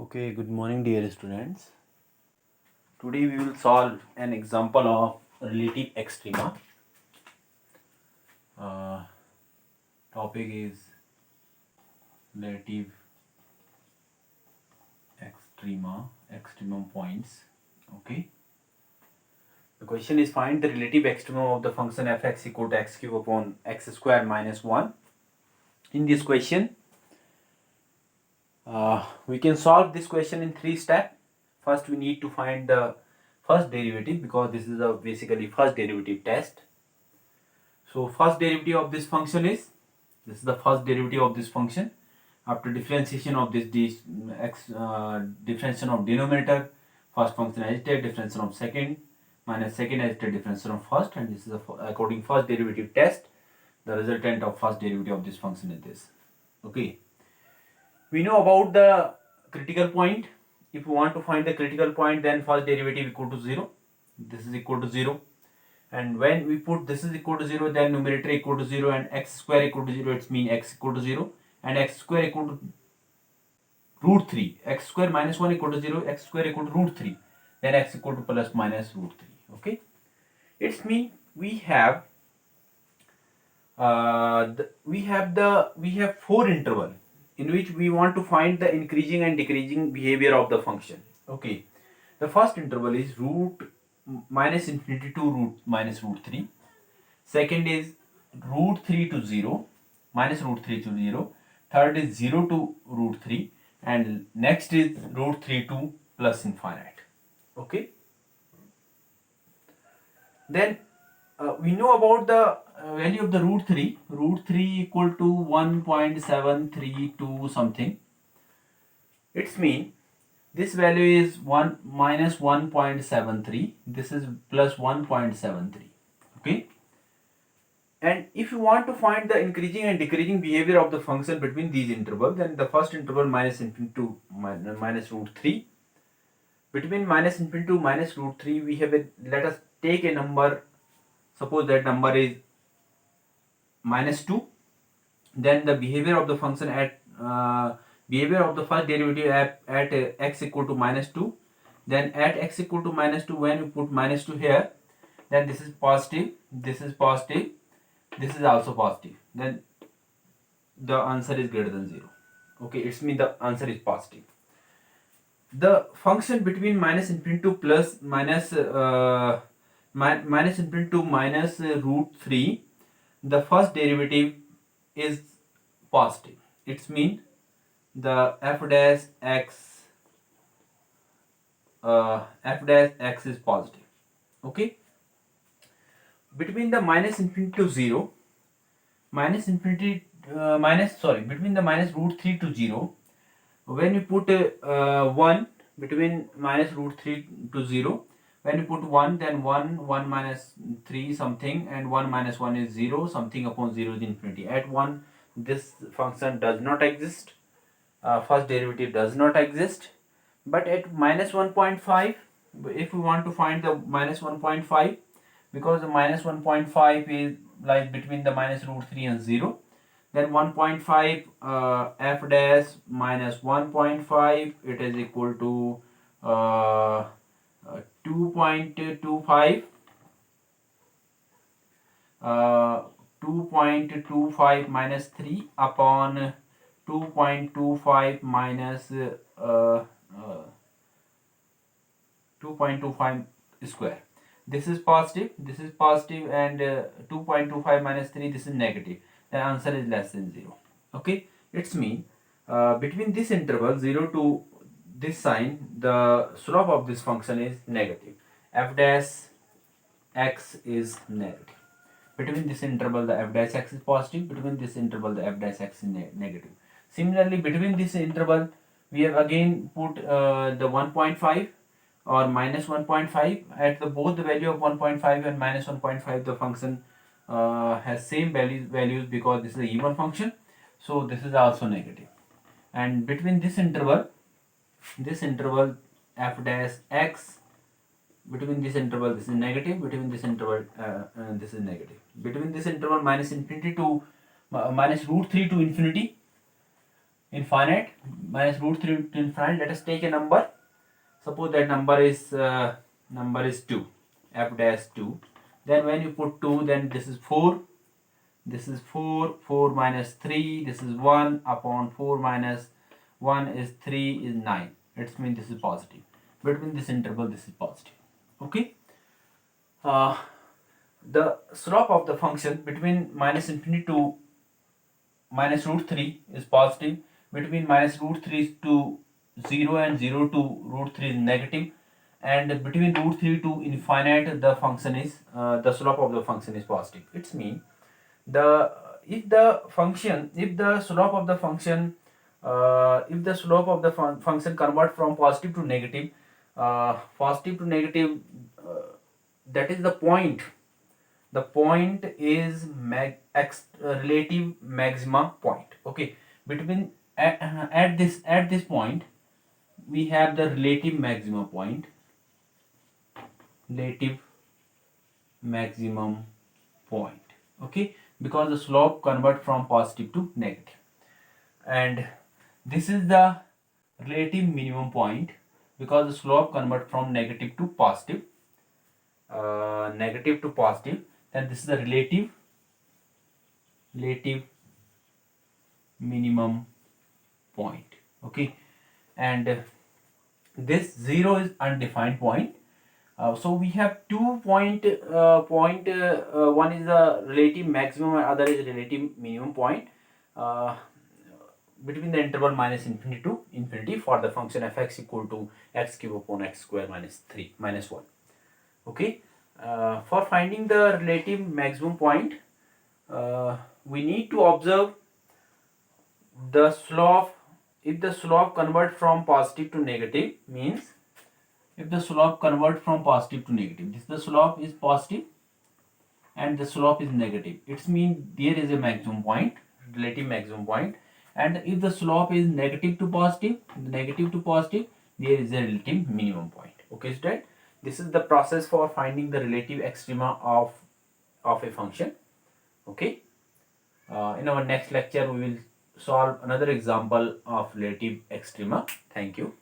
Okay, good morning, dear students. Today we will solve an example of relative extrema. Uh, Topic is relative extremum points. Okay. The question is find the relative extremum of the function fx equal to x cube upon x square minus 1. In this question, we can solve this question in 3 steps. First, we need to find the first derivative because this is a basically first derivative test. So first derivative of this function is the first derivative of this function. After differentiation of this differentiation of denominator, first function agitated, differentiation of second minus second agitated, differentiation of first, and this is according first derivative test. The resultant of first derivative of this function is this. Okay. We know about the critical point. If we want to find the critical point, then first derivative equal to 0. This is equal to 0. And when we put this is equal to 0, then numerator equal to 0 and x square equal to 0, it means x equal to 0 and x square equal to root 3. X square minus 1 equal to 0, x square equal to root 3. Then x equal to plus minus root 3. Okay. It means we have we have 4 interval in which we want to find the increasing and decreasing behavior of the function. Okay. The first interval is root minus infinity to root minus root 3. Second is root 3 to 0, minus root 3 to 0. Third is 0 to root 3. And next is root 3 to plus infinite. Okay. Then we know about the value of the root 3. Root 3 equal to 1.732 something. It's mean this value is 1 minus 1.73. This is plus 1.73. Okay. And if you want to find the increasing and decreasing behavior of the function between these intervals, then the first interval minus infinity to minus root 3. Between minus infinity to minus root 3, we have let us take a number. Suppose that number is minus 2. Then the behavior of the function at behavior of the first derivative at x equal to minus 2. Then at x equal to minus 2, when you put minus 2 here, then this is positive, this is positive, this is also positive, then the answer is greater than 0. Okay, it means the answer is positive. The function between minus infinity to plus minus minus infinity to minus root 3, the first derivative is positive. It means the f dash x is positive. Okay. Between the minus infinity to 0, between the minus root 3 to 0, when you put 1 between minus root 3 to 0, when you put 1, then 1 minus 3 something, and 1 minus 1 is 0, something upon 0 is infinity. At 1, this function does not exist, first derivative does not exist. But at minus 1.5, if we want to find the minus 1.5, because the minus 1.5 is like between the minus root 3 and 0, then 1.5 f dash minus 1.5, it is equal to 2.25 2.25 minus 3 upon 2.25 minus 2.25 square. This is positive, and 2.25 minus 3, this is negative. The answer is less than 0. Okay, it's mean between this interval 0 to this sign, the slope of this function is negative. F dash x is negative. Between this interval, the f dash x is positive. Between this interval, the f dash x is negative. Similarly, between this interval, we have again put the 1.5 or minus 1.5. At the both the value of 1.5 and minus 1.5, the function has same values because this is a even function. So this is also negative. And between this interval f dash x, between this interval this is negative, between this interval this is negative. Between this interval minus infinity to minus root 3 to infinity, infinite, minus root 3 to infinite. Let us take a number. Suppose that number is 2, f dash 2. Then when you put 2, then this is 4. This is 4. 4 minus 3. This is 1 upon 4 minus 1 is 3 is 9. It means this is positive. Between this interval, this is positive. Okay. Uh, the slope of the function between minus infinity to minus root 3 is positive. Between minus root 3 to 0 and 0 to root 3 is negative. And between root 3 to infinite, the function is the slope of the function is positive. It's mean the if the function if the slope of the function function convert from positive to negative, that is the point is relative maxima point. Okay, between at this point we have the relative maximum point, relative maximum point. Okay, because the slope convert from positive to negative, and this is the relative minimum point because the slope convert from negative to positive, then this is the relative minimum point. Okay, and this 0 is undefined point. So we have 2 point. One is the relative maximum and other is relative minimum point between the interval minus infinity to infinity for the function f(x) equal to x cube upon x square minus 3 minus 1. Okay, for finding the relative maximum point, we need to observe the slope. If the slope convert from positive to negative, means if the slope convert from positive to negative, this the slope is positive and the slope is negative, it means there is a maximum point, relative maximum point. And if the slope is negative to positive, there is a relative minimum point. Okay, student, this is the process for finding the relative extrema of a function. Okay, in our next lecture we will solve another example of relative extrema. Thank you.